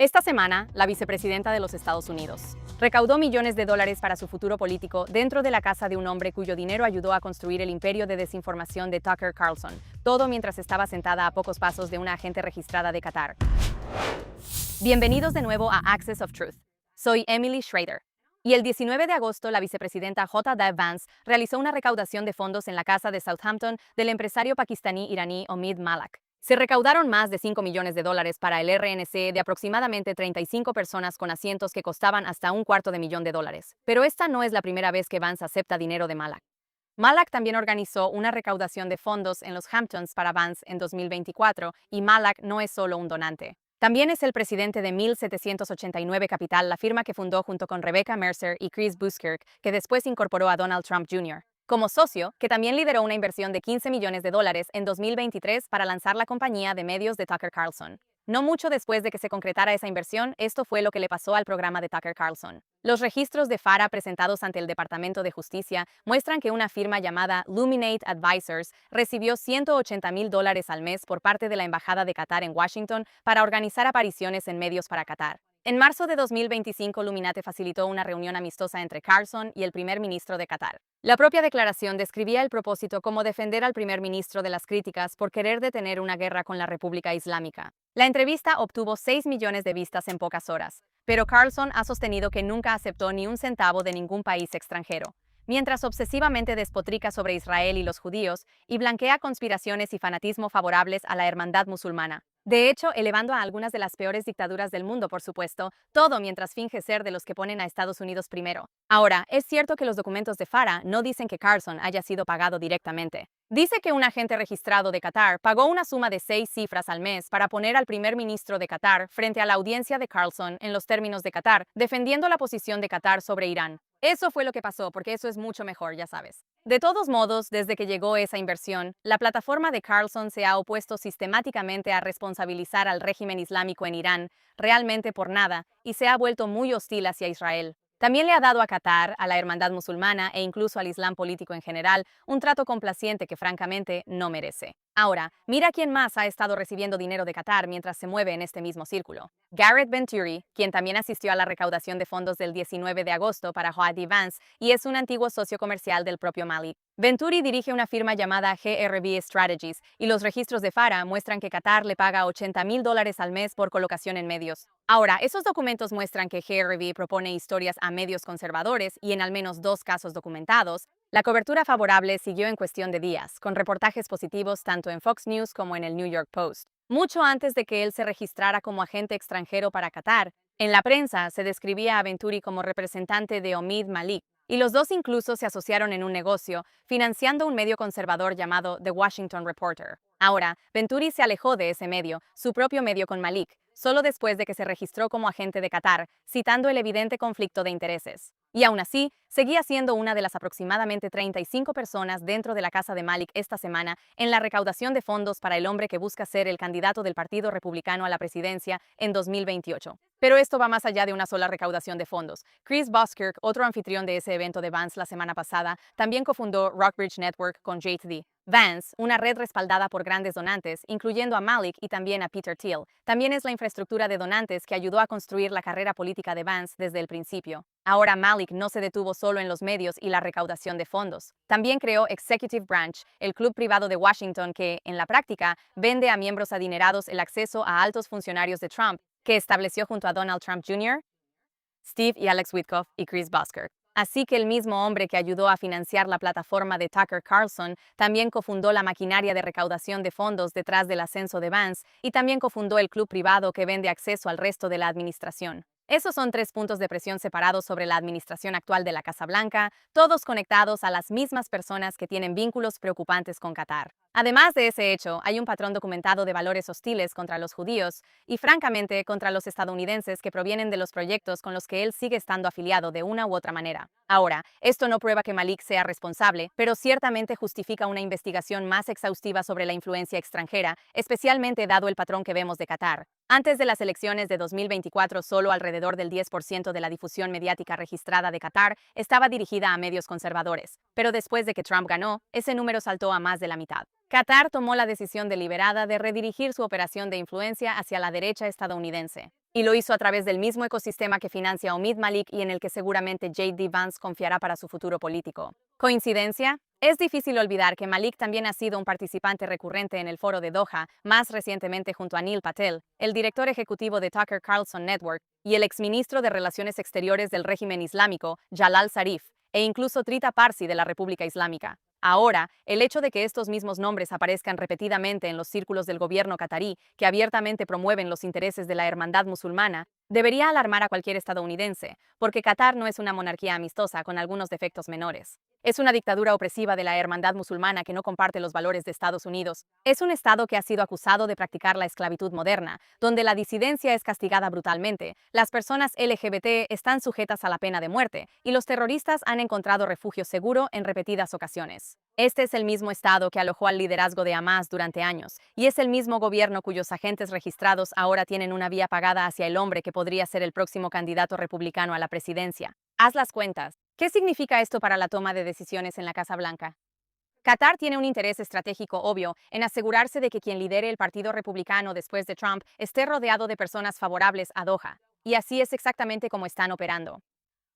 Esta semana, la vicepresidenta de los Estados Unidos recaudó millones de dólares para su futuro político dentro de la casa de un hombre cuyo dinero ayudó a construir el imperio de desinformación de Tucker Carlson, todo mientras estaba sentada a pocos pasos de una agente registrada de Qatar. Bienvenidos de nuevo a Access of Truth. Soy Emily Schrader. Y el 19 de agosto, la vicepresidenta J.D. Vance realizó una recaudación de fondos en la casa de Southampton del empresario pakistaní-iraní Omid Malak. Se recaudaron más de 5 millones de dólares para el RNC de aproximadamente 35 personas con asientos que costaban hasta $250,000. Pero esta no es la primera vez que Vance acepta dinero de Malak. Malak también organizó una recaudación de fondos en los Hamptons para Vance en 2024 y Malak no es solo un donante. También es el presidente de 1789 Capital, la firma que fundó junto con Rebecca Mercer y Chris Buskirk, que después incorporó a Donald Trump Jr. como socio, que también lideró una inversión de 15 millones de dólares en 2023 para lanzar la compañía de medios de Tucker Carlson. No mucho después de que se concretara esa inversión, esto fue lo que le pasó al programa de Tucker Carlson. Los registros de FARA presentados ante el Departamento de Justicia muestran que una firma llamada Luminate Advisors recibió $180,000 al mes por parte de la Embajada de Qatar en Washington para organizar apariciones en medios para Qatar. En marzo de 2025, Luminate facilitó una reunión amistosa entre Carlson y el primer ministro de Qatar. La propia declaración describía el propósito como defender al primer ministro de las críticas por querer detener una guerra con la República Islámica. La entrevista obtuvo 6 millones de vistas en pocas horas, pero Carlson ha sostenido que nunca aceptó ni un centavo de ningún país extranjero, mientras obsesivamente despotrica sobre Israel y los judíos y blanquea conspiraciones y fanatismo favorables a la hermandad musulmana. De hecho, elevando a algunas de las peores dictaduras del mundo, por supuesto, todo mientras finge ser de los que ponen a Estados Unidos primero. Ahora, es cierto que los documentos de FARA no dicen que Carlson haya sido pagado directamente. Dice que un agente registrado de Qatar pagó una suma de 6 cifras al mes para poner al primer ministro de Qatar frente a la audiencia de Carlson en los términos de Qatar, defendiendo la posición de Qatar sobre Irán. Eso fue lo que pasó, porque eso es mucho mejor, ya sabes. De todos modos, desde que llegó esa inversión, la plataforma de Carlson se ha opuesto sistemáticamente a responsabilizar al régimen islámico en Irán, realmente por nada, y se ha vuelto muy hostil hacia Israel. También le ha dado a Qatar, a la hermandad musulmana e incluso al Islam político en general, un trato complaciente que francamente no merece. Ahora, mira quién más ha estado recibiendo dinero de Qatar mientras se mueve en este mismo círculo. Garrett Venturi, quien también asistió a la recaudación de fondos del 19 de agosto para J.D. Vance y es un antiguo socio comercial del propio Malik. Venturi dirige una firma llamada GRB Strategies y los registros de FARA muestran que Qatar le paga $80,000 al mes por colocación en medios. Ahora, esos documentos muestran que GRB propone historias a medios conservadores y en al menos 2 casos documentados, la cobertura favorable siguió en cuestión de días, con reportajes positivos tanto en Fox News como en el New York Post. Mucho antes de que él se registrara como agente extranjero para Qatar, en la prensa se describía a Venturi como representante de Omid Malik, y los dos incluso se asociaron en un negocio, financiando un medio conservador llamado The Washington Reporter. Ahora, Venturi se alejó de ese medio, su propio medio con Malik, solo después de que se registró como agente de Qatar, citando el evidente conflicto de intereses. Y aún así, seguía siendo una de las aproximadamente 35 personas dentro de la casa de Malik esta semana en la recaudación de fondos para el hombre que busca ser el candidato del Partido Republicano a la presidencia en 2028. Pero esto va más allá de una sola recaudación de fondos. Chris Buskirk, otro anfitrión de ese evento de Vance la semana pasada, también cofundó Rockbridge Network con JD Vance, una red respaldada por grandes donantes, incluyendo a Malik y también a Peter Thiel. También es la infraestructura de donantes que ayudó a construir la carrera política de Vance desde el principio. Ahora Malik no se detuvo solo en los medios y la recaudación de fondos. También creó Executive Branch, el club privado de Washington que, en la práctica, vende a miembros adinerados el acceso a altos funcionarios de Trump, que estableció junto a Donald Trump Jr., Steve y Alex Witkoff y Chris Buskirk. Así que el mismo hombre que ayudó a financiar la plataforma de Tucker Carlson también cofundó la maquinaria de recaudación de fondos detrás del ascenso de Vance y también cofundó el club privado que vende acceso al resto de la administración. Esos son 3 puntos de presión separados sobre la administración actual de la Casa Blanca, todos conectados a las mismas personas que tienen vínculos preocupantes con Qatar. Además de ese hecho, hay un patrón documentado de valores hostiles contra los judíos y, francamente, contra los estadounidenses que provienen de los proyectos con los que él sigue estando afiliado de una u otra manera. Ahora, esto no prueba que Malik sea responsable, pero ciertamente justifica una investigación más exhaustiva sobre la influencia extranjera, especialmente dado el patrón que vemos de Qatar. Antes de las elecciones de 2024, solo alrededor del 10% de la difusión mediática registrada de Qatar estaba dirigida a medios conservadores, pero después de que Trump ganó, ese número saltó a más de la mitad. Qatar tomó la decisión deliberada de redirigir su operación de influencia hacia la derecha estadounidense. Y lo hizo a través del mismo ecosistema que financia Omid Malik y en el que seguramente J.D. Vance confiará para su futuro político. ¿Coincidencia? Es difícil olvidar que Malik también ha sido un participante recurrente en el foro de Doha, más recientemente junto a Neil Patel, el director ejecutivo de Tucker Carlson Network, y el exministro de Relaciones Exteriores del régimen islámico, Jalal Zarif, e incluso Trita Parsi de la República Islámica. Ahora, el hecho de que estos mismos nombres aparezcan repetidamente en los círculos del gobierno catarí, que abiertamente promueven los intereses de la hermandad musulmana, debería alarmar a cualquier estadounidense, porque Qatar no es una monarquía amistosa con algunos defectos menores. Es una dictadura opresiva de la hermandad musulmana que no comparte los valores de Estados Unidos. Es un Estado que ha sido acusado de practicar la esclavitud moderna, donde la disidencia es castigada brutalmente, las personas LGBT están sujetas a la pena de muerte y los terroristas han encontrado refugio seguro en repetidas ocasiones. Este es el mismo Estado que alojó al liderazgo de Hamás durante años, y es el mismo gobierno cuyos agentes registrados ahora tienen una vía pagada hacia el hombre que podría ser el próximo candidato republicano a la presidencia. Haz las cuentas. ¿Qué significa esto para la toma de decisiones en la Casa Blanca? Qatar tiene un interés estratégico obvio en asegurarse de que quien lidere el Partido Republicano después de Trump esté rodeado de personas favorables a Doha, y así es exactamente como están operando.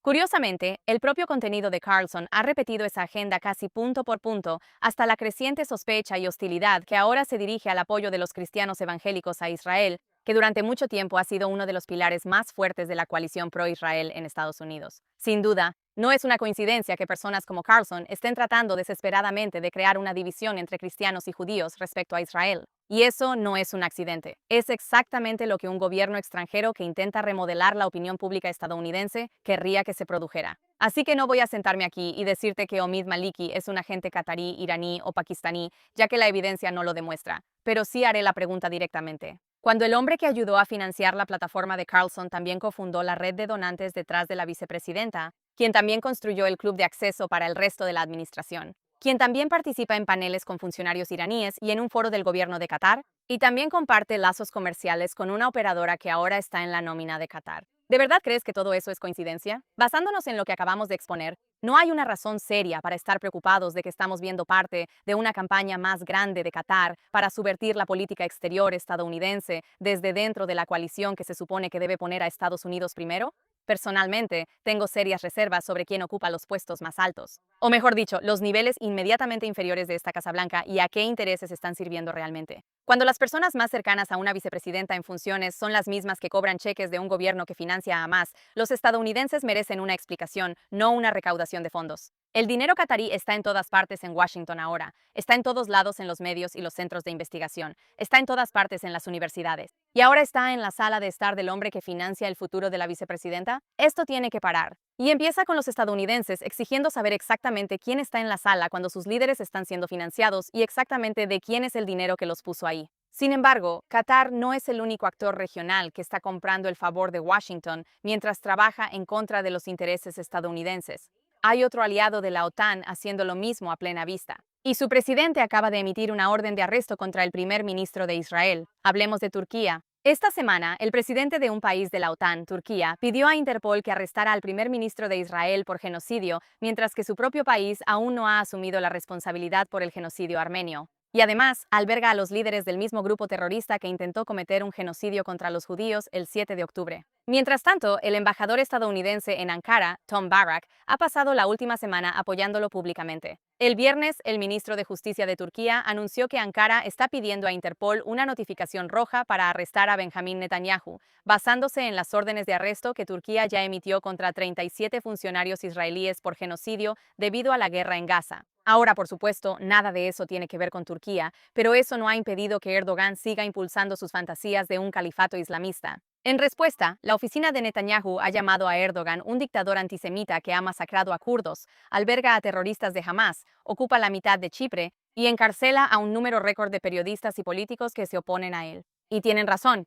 Curiosamente, el propio contenido de Carlson ha repetido esa agenda casi punto por punto, hasta la creciente sospecha y hostilidad que ahora se dirige al apoyo de los cristianos evangélicos a Israel, que durante mucho tiempo ha sido uno de los pilares más fuertes de la coalición pro-Israel en Estados Unidos. Sin duda, no es una coincidencia que personas como Carlson estén tratando desesperadamente de crear una división entre cristianos y judíos respecto a Israel. Y eso no es un accidente. Es exactamente lo que un gobierno extranjero que intenta remodelar la opinión pública estadounidense querría que se produjera. Así que no voy a sentarme aquí y decirte que Omid Maliki es un agente catarí, iraní o pakistaní, ya que la evidencia no lo demuestra. Pero sí haré la pregunta directamente. Cuando el hombre que ayudó a financiar la plataforma de Carlson también cofundó la red de donantes detrás de la vicepresidenta, quien también construyó el club de acceso para el resto de la administración, quien también participa en paneles con funcionarios iraníes y en un foro del gobierno de Qatar, y también comparte lazos comerciales con una operadora que ahora está en la nómina de Qatar. ¿De verdad crees que todo eso es coincidencia? Basándonos en lo que acabamos de exponer, no hay una razón seria para estar preocupados de que estamos viendo parte de una campaña más grande de Qatar para subvertir la política exterior estadounidense desde dentro de la coalición que se supone que debe poner a Estados Unidos primero. Personalmente, tengo serias reservas sobre quién ocupa los puestos más altos, o mejor dicho, los niveles inmediatamente inferiores de esta Casa Blanca y a qué intereses están sirviendo realmente. Cuando las personas más cercanas a una vicepresidenta en funciones son las mismas que cobran cheques de un gobierno que financia a Hamás, los estadounidenses merecen una explicación, no una recaudación de fondos. El dinero catarí está en todas partes en Washington ahora, está en todos lados en los medios y los centros de investigación, está en todas partes en las universidades. ¿Y ahora está en la sala de estar del hombre que financia el futuro de la vicepresidenta? Esto tiene que parar. Y empieza con los estadounidenses exigiendo saber exactamente quién está en la sala cuando sus líderes están siendo financiados y exactamente de quién es el dinero que los puso ahí. Sin embargo, Qatar no es el único actor regional que está comprando el favor de Washington mientras trabaja en contra de los intereses estadounidenses. Hay otro aliado de la OTAN haciendo lo mismo a plena vista. Y su presidente acaba de emitir una orden de arresto contra el primer ministro de Israel. Hablemos de Turquía. Esta semana, el presidente de un país de la OTAN, Turquía, pidió a Interpol que arrestara al primer ministro de Israel por genocidio, mientras que su propio país aún no ha asumido la responsabilidad por el genocidio armenio. Y además, alberga a los líderes del mismo grupo terrorista que intentó cometer un genocidio contra los judíos el 7 de octubre. Mientras tanto, el embajador estadounidense en Ankara, Tom Barrack, ha pasado la última semana apoyándolo públicamente. El viernes, el ministro de Justicia de Turquía anunció que Ankara está pidiendo a Interpol una notificación roja para arrestar a Benjamin Netanyahu, basándose en las órdenes de arresto que Turquía ya emitió contra 37 funcionarios israelíes por genocidio debido a la guerra en Gaza. Ahora, por supuesto, nada de eso tiene que ver con Turquía, pero eso no ha impedido que Erdogan siga impulsando sus fantasías de un califato islamista. En respuesta, la oficina de Netanyahu ha llamado a Erdogan un dictador antisemita que ha masacrado a kurdos, alberga a terroristas de Hamás, ocupa la mitad de Chipre y encarcela a un número récord de periodistas y políticos que se oponen a él. Y tienen razón.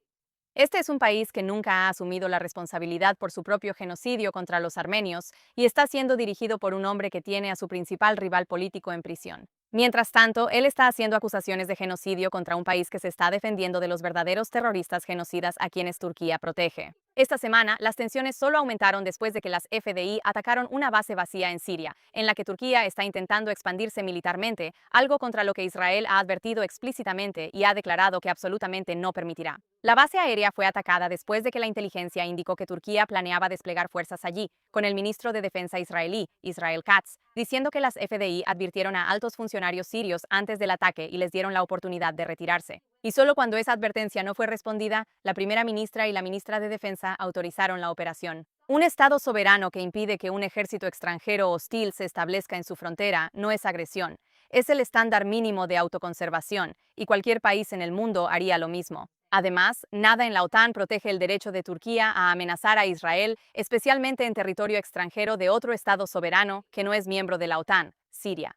Este es un país que nunca ha asumido la responsabilidad por su propio genocidio contra los armenios y está siendo dirigido por un hombre que tiene a su principal rival político en prisión. Mientras tanto, él está haciendo acusaciones de genocidio contra un país que se está defendiendo de los verdaderos terroristas genocidas a quienes Turquía protege. Esta semana, las tensiones solo aumentaron después de que las FDI atacaron una base vacía en Siria, en la que Turquía está intentando expandirse militarmente, algo contra lo que Israel ha advertido explícitamente y ha declarado que absolutamente no permitirá. La base aérea fue atacada después de que la inteligencia indicó que Turquía planeaba desplegar fuerzas allí, con el ministro de Defensa israelí, Israel Katz, diciendo que las FDI advirtieron a altos funcionarios sirios antes del ataque y les dieron la oportunidad de retirarse. Y solo cuando esa advertencia no fue respondida, la primera ministra y la ministra de Defensa autorizaron la operación. Un Estado soberano que impide que un ejército extranjero hostil se establezca en su frontera no es agresión. Es el estándar mínimo de autoconservación, y cualquier país en el mundo haría lo mismo. Además, nada en la OTAN protege el derecho de Turquía a amenazar a Israel, especialmente en territorio extranjero de otro Estado soberano que no es miembro de la OTAN, Siria.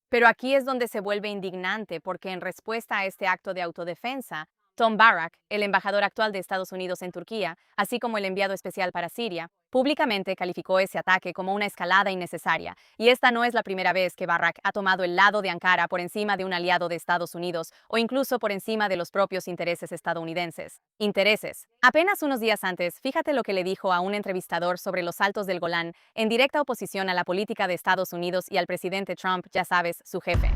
Pero aquí es donde se vuelve indignante porque en respuesta a este acto de autodefensa, Tom Barrack, el embajador actual de Estados Unidos en Turquía, así como el enviado especial para Siria, públicamente calificó ese ataque como una escalada innecesaria, y esta no es la primera vez que Barrack ha tomado el lado de Ankara por encima de un aliado de Estados Unidos o incluso por encima de los propios intereses estadounidenses. Intereses. Apenas unos días antes, fíjate lo que le dijo a un entrevistador sobre los Altos del Golán, en directa oposición a la política de Estados Unidos y al presidente Trump, ya sabes, su jefe.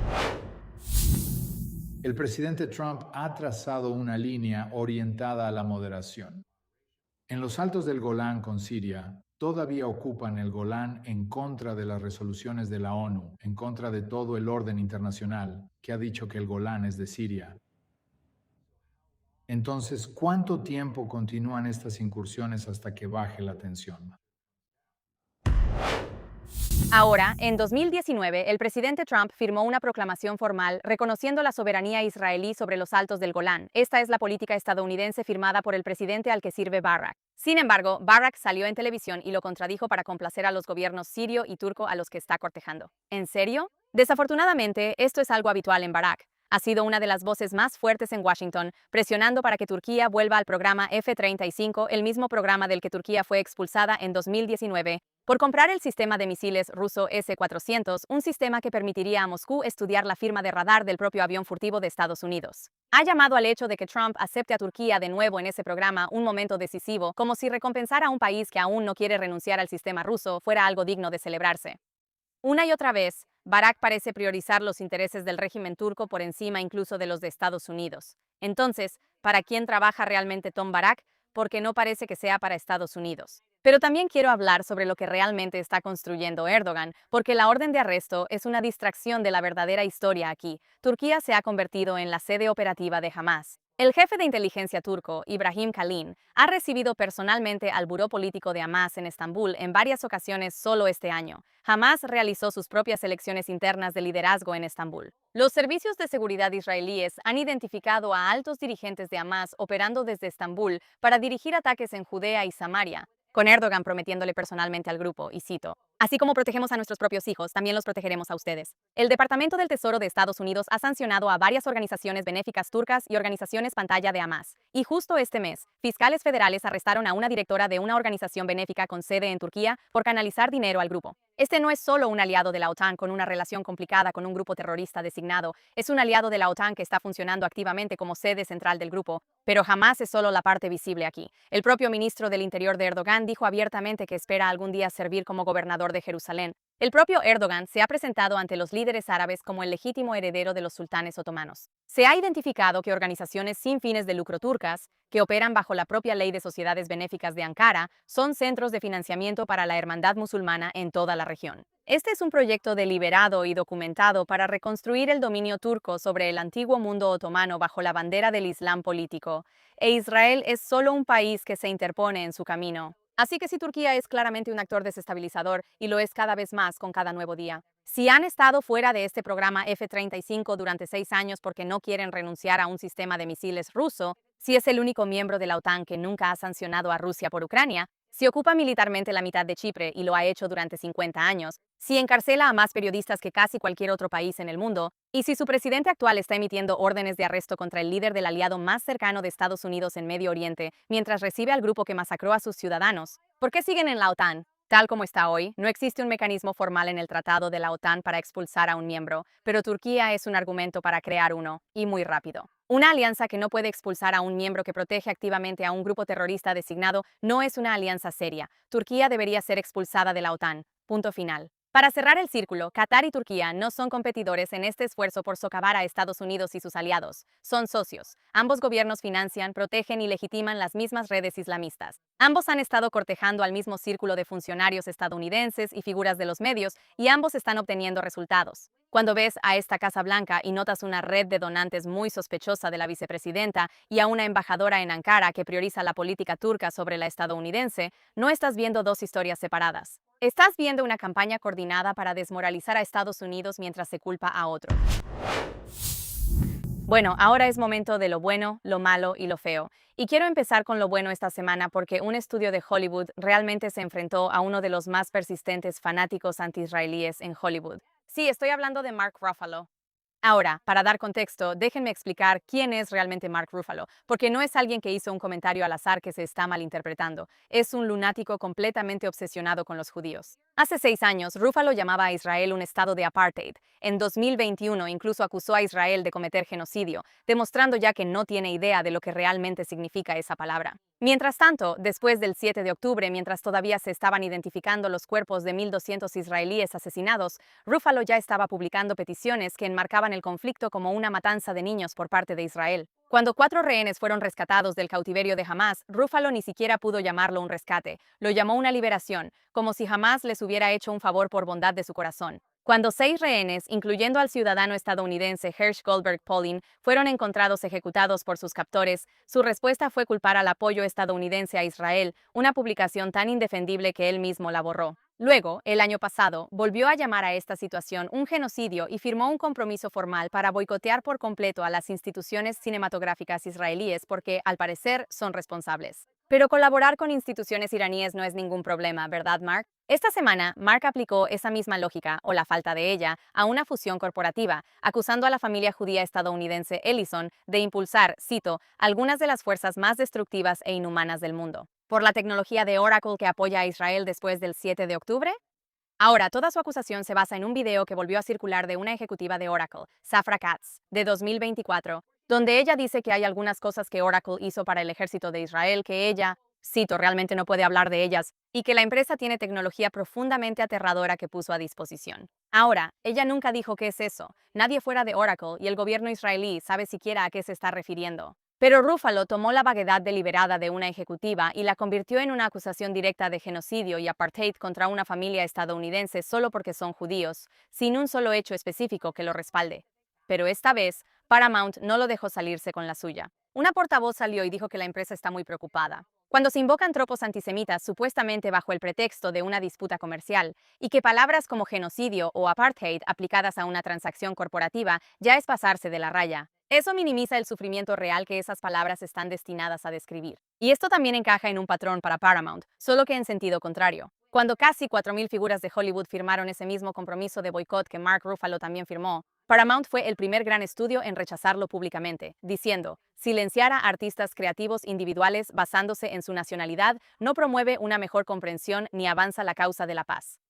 El presidente Trump ha trazado una línea orientada a la moderación. En los Altos del Golán con Siria, todavía ocupan el Golán en contra de las resoluciones de la ONU, en contra de todo el orden internacional que ha dicho que el Golán es de Siria. Entonces, ¿cuánto tiempo continúan estas incursiones hasta que baje la tensión? Ahora, en 2019, el presidente Trump firmó una proclamación formal reconociendo la soberanía israelí sobre los Altos del Golán. Esta es la política estadounidense firmada por el presidente al que sirve Barrack. Sin embargo, Barrack salió en televisión y lo contradijo para complacer a los gobiernos sirio y turco a los que está cortejando. ¿En serio? Desafortunadamente, esto es algo habitual en Barrack. Ha sido una de las voces más fuertes en Washington, presionando para que Turquía vuelva al programa F-35, el mismo programa del que Turquía fue expulsada en 2019, por comprar el sistema de misiles ruso S-400, un sistema que permitiría a Moscú estudiar la firma de radar del propio avión furtivo de Estados Unidos. Ha llamado al hecho de que Trump acepte a Turquía de nuevo en ese programa un momento decisivo, como si recompensar a un país que aún no quiere renunciar al sistema ruso fuera algo digno de celebrarse. Una y otra vez, Barak parece priorizar los intereses del régimen turco por encima incluso de los de Estados Unidos. Entonces, ¿para quién trabaja realmente Tom Barak? Porque no parece que sea para Estados Unidos. Pero también quiero hablar sobre lo que realmente está construyendo Erdogan, porque la orden de arresto es una distracción de la verdadera historia aquí. Turquía se ha convertido en la sede operativa de Hamás. El jefe de inteligencia turco, Ibrahim Kalin, ha recibido personalmente al buró político de Hamás en Estambul en varias ocasiones solo este año. Hamás realizó sus propias elecciones internas de liderazgo en Estambul. Los servicios de seguridad israelíes han identificado a altos dirigentes de Hamás operando desde Estambul para dirigir ataques en Judea y Samaria, con Erdogan prometiéndole personalmente al grupo, y cito, así como protegemos a nuestros propios hijos, también los protegeremos a ustedes. El Departamento del Tesoro de Estados Unidos ha sancionado a varias organizaciones benéficas turcas y organizaciones pantalla de Hamás. Y justo este mes, fiscales federales arrestaron a una directora de una organización benéfica con sede en Turquía por canalizar dinero al grupo. Este no es solo un aliado de la OTAN con una relación complicada con un grupo terrorista designado, es un aliado de la OTAN que está funcionando activamente como sede central del grupo. Pero Hamás es solo la parte visible aquí. El propio ministro del Interior de Erdogan dijo abiertamente que espera algún día servir como gobernador de Jerusalén. El propio Erdogan se ha presentado ante los líderes árabes como el legítimo heredero de los sultanes otomanos. Se ha identificado que organizaciones sin fines de lucro turcas, que operan bajo la propia ley de sociedades benéficas de Ankara, son centros de financiamiento para la hermandad musulmana en toda la región. Este es un proyecto deliberado y documentado para reconstruir el dominio turco sobre el antiguo mundo otomano bajo la bandera del Islam político, e Israel es solo un país que se interpone en su camino. Así que si Turquía es claramente un actor desestabilizador y lo es cada vez más con cada nuevo día. Si han estado fuera de este programa F-35 durante 6 años porque no quieren renunciar a un sistema de misiles ruso, si es el único miembro de la OTAN que nunca ha sancionado a Rusia por Ucrania, si ocupa militarmente la mitad de Chipre y lo ha hecho durante 50 años, si encarcela a más periodistas que casi cualquier otro país en el mundo, y si su presidente actual está emitiendo órdenes de arresto contra el líder del aliado más cercano de Estados Unidos en Medio Oriente, mientras recibe al grupo que masacró a sus ciudadanos, ¿por qué siguen en la OTAN? Tal como está hoy, no existe un mecanismo formal en el Tratado de la OTAN para expulsar a un miembro, pero Turquía es un argumento para crear uno, y muy rápido. Una alianza que no puede expulsar a un miembro que protege activamente a un grupo terrorista designado no es una alianza seria. Turquía debería ser expulsada de la OTAN. Punto final. Para cerrar el círculo, Qatar y Turquía no son competidores en este esfuerzo por socavar a Estados Unidos y sus aliados. Son socios. Ambos gobiernos financian, protegen y legitiman las mismas redes islamistas. Ambos han estado cortejando al mismo círculo de funcionarios estadounidenses y figuras de los medios, y ambos están obteniendo resultados. Cuando ves a esta Casa Blanca y notas una red de donantes muy sospechosa de la vicepresidenta y a una embajadora en Ankara que prioriza la política turca sobre la estadounidense, no estás viendo dos historias separadas. Estás viendo una campaña coordinada para desmoralizar a Estados Unidos mientras se culpa a otro. Bueno, ahora es momento de lo bueno, lo malo y lo feo. Y quiero empezar con lo bueno esta semana porque un estudio de Hollywood realmente se enfrentó a uno de los más persistentes fanáticos anti-israelíes en Hollywood. Sí, estoy hablando de Mark Ruffalo. Ahora, para dar contexto, déjenme explicar quién es realmente Mark Ruffalo, porque no es alguien que hizo un comentario al azar que se está malinterpretando, es un lunático completamente obsesionado con los judíos. Hace 6 años, Ruffalo llamaba a Israel un estado de apartheid. En 2021 incluso acusó a Israel de cometer genocidio, demostrando ya que no tiene idea de lo que realmente significa esa palabra. Mientras tanto, después del 7 de octubre, mientras todavía se estaban identificando los cuerpos de 1.200 israelíes asesinados, Ruffalo ya estaba publicando peticiones que enmarcaban el conflicto como una matanza de niños por parte de Israel. Cuando 4 rehenes fueron rescatados del cautiverio de Hamás, Ruffalo ni siquiera pudo llamarlo un rescate, lo llamó una liberación, como si Hamás les hubiera hecho un favor por bondad de su corazón. Cuando 6 rehenes, incluyendo al ciudadano estadounidense Hersh Goldberg Polin, fueron encontrados ejecutados por sus captores, su respuesta fue culpar al apoyo estadounidense a Israel, una publicación tan indefendible que él mismo la borró. Luego, el año pasado, volvió a llamar a esta situación un genocidio y firmó un compromiso formal para boicotear por completo a las instituciones cinematográficas israelíes porque, al parecer, son responsables. Pero colaborar con instituciones iraníes no es ningún problema, ¿verdad, Mark? Esta semana, Mark aplicó esa misma lógica, o la falta de ella, a una fusión corporativa, acusando a la familia judía estadounidense Ellison de impulsar, cito, algunas de las fuerzas más destructivas e inhumanas del mundo. ¿Por la tecnología de Oracle que apoya a Israel después del 7 de octubre? Ahora, toda su acusación se basa en un video que volvió a circular de una ejecutiva de Oracle, Safra Catz, de 2024, donde ella dice que hay algunas cosas que Oracle hizo para el ejército de Israel que ella, cito, realmente no puede hablar de ellas, y que la empresa tiene tecnología profundamente aterradora que puso a disposición. Ahora, ella nunca dijo qué es eso, nadie fuera de Oracle y el gobierno israelí sabe siquiera a qué se está refiriendo. Pero Ruffalo tomó la vaguedad deliberada de una ejecutiva y la convirtió en una acusación directa de genocidio y apartheid contra una familia estadounidense solo porque son judíos, sin un solo hecho específico que lo respalde. Pero esta vez, Paramount no lo dejó salirse con la suya. Una portavoz salió y dijo que la empresa está muy preocupada. Cuando se invocan tropos antisemitas supuestamente bajo el pretexto de una disputa comercial, y que palabras como genocidio o apartheid aplicadas a una transacción corporativa ya es pasarse de la raya. Eso minimiza el sufrimiento real que esas palabras están destinadas a describir. Y esto también encaja en un patrón para Paramount, solo que en sentido contrario. Cuando casi 4.000 figuras de Hollywood firmaron ese mismo compromiso de boicot que Mark Ruffalo también firmó, Paramount fue el primer gran estudio en rechazarlo públicamente, diciendo, silenciar a artistas creativos individuales basándose en su nacionalidad no promueve una mejor comprensión ni avanza la causa de la paz.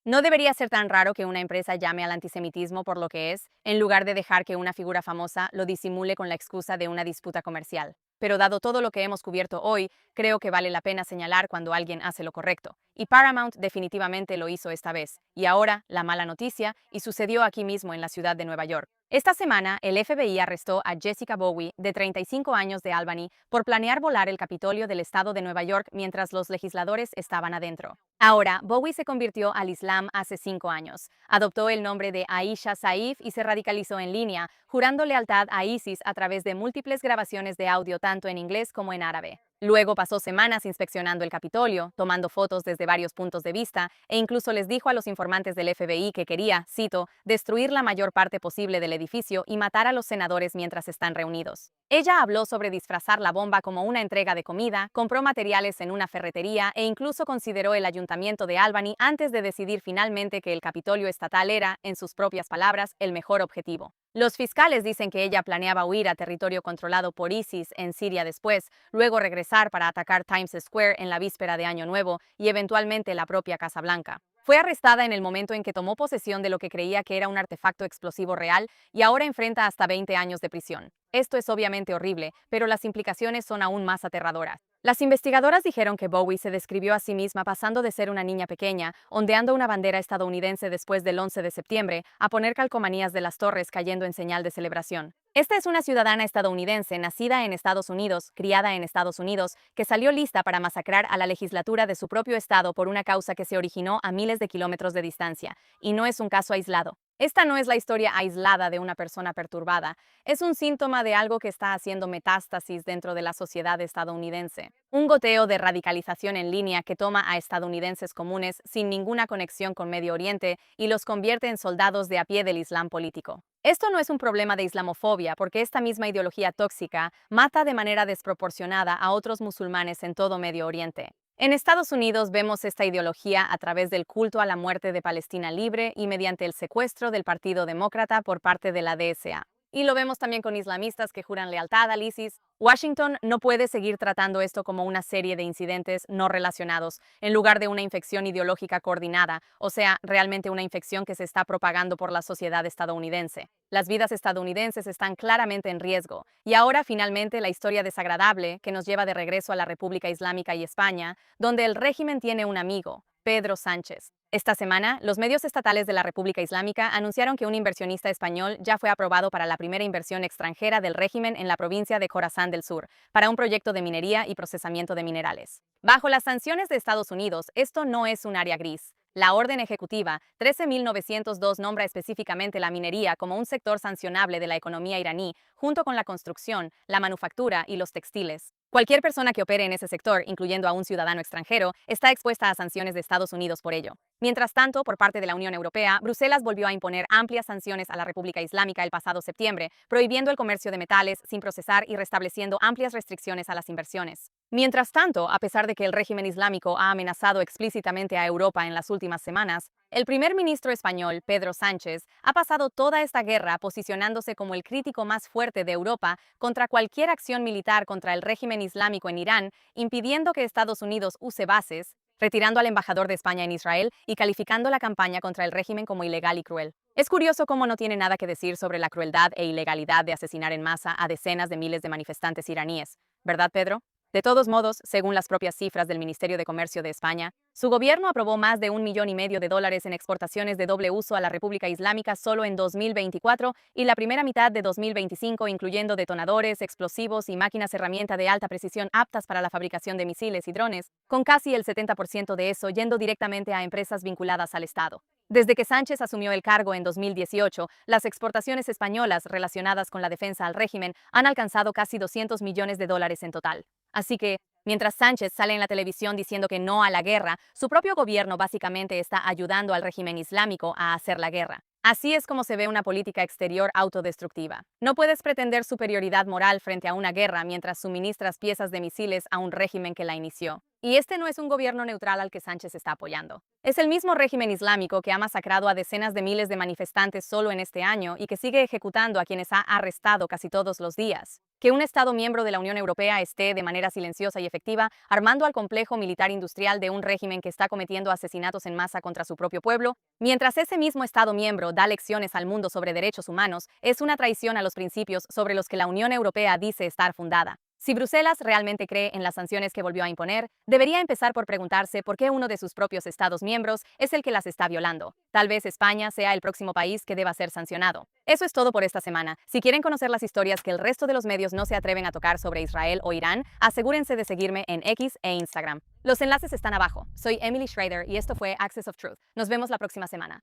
No debería ser tan raro que una empresa llame al antisemitismo por lo que es, en lugar de dejar que una figura famosa lo disimule con la excusa de una disputa comercial. Pero dado todo lo que hemos cubierto hoy, creo que vale la pena señalar cuando alguien hace lo correcto. Y Paramount definitivamente lo hizo esta vez. Y ahora, la mala noticia, y sucedió aquí mismo en la ciudad de Nueva York. Esta semana, el FBI arrestó a Jessica Bowie, de 35 años de Albany, por planear volar el Capitolio del estado de Nueva York mientras los legisladores estaban adentro. Ahora, Bowie se convirtió al Islam hace 5 años. Adoptó el nombre de Aisha Saif y se radicalizó en línea, jurando lealtad a ISIS a través de múltiples grabaciones de audio tanto en inglés como en árabe. Luego pasó semanas inspeccionando el Capitolio, tomando fotos desde varios puntos de vista, e incluso les dijo a los informantes del FBI que quería, cito, destruir la mayor parte posible del edificio y matar a los senadores mientras están reunidos. Ella habló sobre disfrazar la bomba como una entrega de comida, compró materiales en una ferretería e incluso consideró el ayuntamiento de Albany antes de decidir finalmente que el Capitolio estatal era, en sus propias palabras, el mejor objetivo. Los fiscales dicen que ella planeaba huir a territorio controlado por ISIS en Siria después, luego regresar para atacar Times Square en la víspera de Año Nuevo y eventualmente la propia Casa Blanca. Fue arrestada en el momento en que tomó posesión de lo que creía que era un artefacto explosivo real y ahora enfrenta hasta 20 años de prisión. Esto es obviamente horrible, pero las implicaciones son aún más aterradoras. Las investigadoras dijeron que Bowie se describió a sí misma pasando de ser una niña pequeña, ondeando una bandera estadounidense después del 11 de septiembre, a poner calcomanías de las torres cayendo en señal de celebración. Esta es una ciudadana estadounidense nacida en Estados Unidos, criada en Estados Unidos, que salió lista para masacrar a la legislatura de su propio estado por una causa que se originó a miles de kilómetros de distancia, y no es un caso aislado. Esta no es la historia aislada de una persona perturbada, es un síntoma de algo que está haciendo metástasis dentro de la sociedad estadounidense. Un goteo de radicalización en línea que toma a estadounidenses comunes sin ninguna conexión con Medio Oriente y los convierte en soldados de a pie del Islam político. Esto no es un problema de islamofobia porque esta misma ideología tóxica mata de manera desproporcionada a otros musulmanes en todo Medio Oriente. En Estados Unidos vemos esta ideología a través del culto a la muerte de Palestina Libre y mediante el secuestro del Partido Demócrata por parte de la DSA. Y lo vemos también con islamistas que juran lealtad al ISIS. Washington no puede seguir tratando esto como una serie de incidentes no relacionados, en lugar de una infección ideológica coordinada, o sea, realmente una infección que se está propagando por la sociedad estadounidense. Las vidas estadounidenses están claramente en riesgo. Y ahora, finalmente, la historia desagradable que nos lleva de regreso a la República Islámica y España, donde el régimen tiene un amigo, Pedro Sánchez. Esta semana, los medios estatales de la República Islámica anunciaron que un inversionista español ya fue aprobado para la primera inversión extranjera del régimen en la provincia de Jorasán del Sur, para un proyecto de minería y procesamiento de minerales. Bajo las sanciones de Estados Unidos, esto no es un área gris. La orden ejecutiva 13.902 nombra específicamente la minería como un sector sancionable de la economía iraní, junto con la construcción, la manufactura y los textiles. Cualquier persona que opere en ese sector, incluyendo a un ciudadano extranjero, está expuesta a sanciones de Estados Unidos por ello. Mientras tanto, por parte de la Unión Europea, Bruselas volvió a imponer amplias sanciones a la República Islámica el pasado septiembre, prohibiendo el comercio de metales sin procesar y restableciendo amplias restricciones a las inversiones. Mientras tanto, a pesar de que el régimen islámico ha amenazado explícitamente a Europa en las últimas semanas, el primer ministro español, Pedro Sánchez, ha pasado toda esta guerra posicionándose como el crítico más fuerte de Europa contra cualquier acción militar contra el régimen islámico en Irán, impidiendo que Estados Unidos use bases, retirando al embajador de España en Israel y calificando la campaña contra el régimen como ilegal y cruel. Es curioso cómo no tiene nada que decir sobre la crueldad e ilegalidad de asesinar en masa a decenas de miles de manifestantes iraníes, ¿verdad, Pedro? De todos modos, según las propias cifras del Ministerio de Comercio de España, su gobierno aprobó más de $1,5 millones en exportaciones de doble uso a la República Islámica solo en 2024 y la primera mitad de 2025, incluyendo detonadores, explosivos y máquinas herramienta de alta precisión aptas para la fabricación de misiles y drones, con casi el 70% de eso yendo directamente a empresas vinculadas al Estado. Desde que Sánchez asumió el cargo en 2018, las exportaciones españolas relacionadas con la defensa al régimen han alcanzado casi $200 millones en total. Así que, mientras Sánchez sale en la televisión diciendo que no a la guerra, su propio gobierno básicamente está ayudando al régimen islámico a hacer la guerra. Así es como se ve una política exterior autodestructiva. No puedes pretender superioridad moral frente a una guerra mientras suministras piezas de misiles a un régimen que la inició. Y este no es un gobierno neutral al que Sánchez está apoyando. Es el mismo régimen islámico que ha masacrado a decenas de miles de manifestantes solo en este año y que sigue ejecutando a quienes ha arrestado casi todos los días. Que un Estado miembro de la Unión Europea esté de manera silenciosa y efectiva armando al complejo militar industrial de un régimen que está cometiendo asesinatos en masa contra su propio pueblo, mientras ese mismo Estado miembro da lecciones al mundo sobre derechos humanos, es una traición a los principios sobre los que la Unión Europea dice estar fundada. Si Bruselas realmente cree en las sanciones que volvió a imponer, debería empezar por preguntarse por qué uno de sus propios Estados miembros es el que las está violando. Tal vez España sea el próximo país que deba ser sancionado. Eso es todo por esta semana. Si quieren conocer las historias que el resto de los medios no se atreven a tocar sobre Israel o Irán, asegúrense de seguirme en X e Instagram. Los enlaces están abajo. Soy Emily Schrader y esto fue Access of Truth. Nos vemos la próxima semana.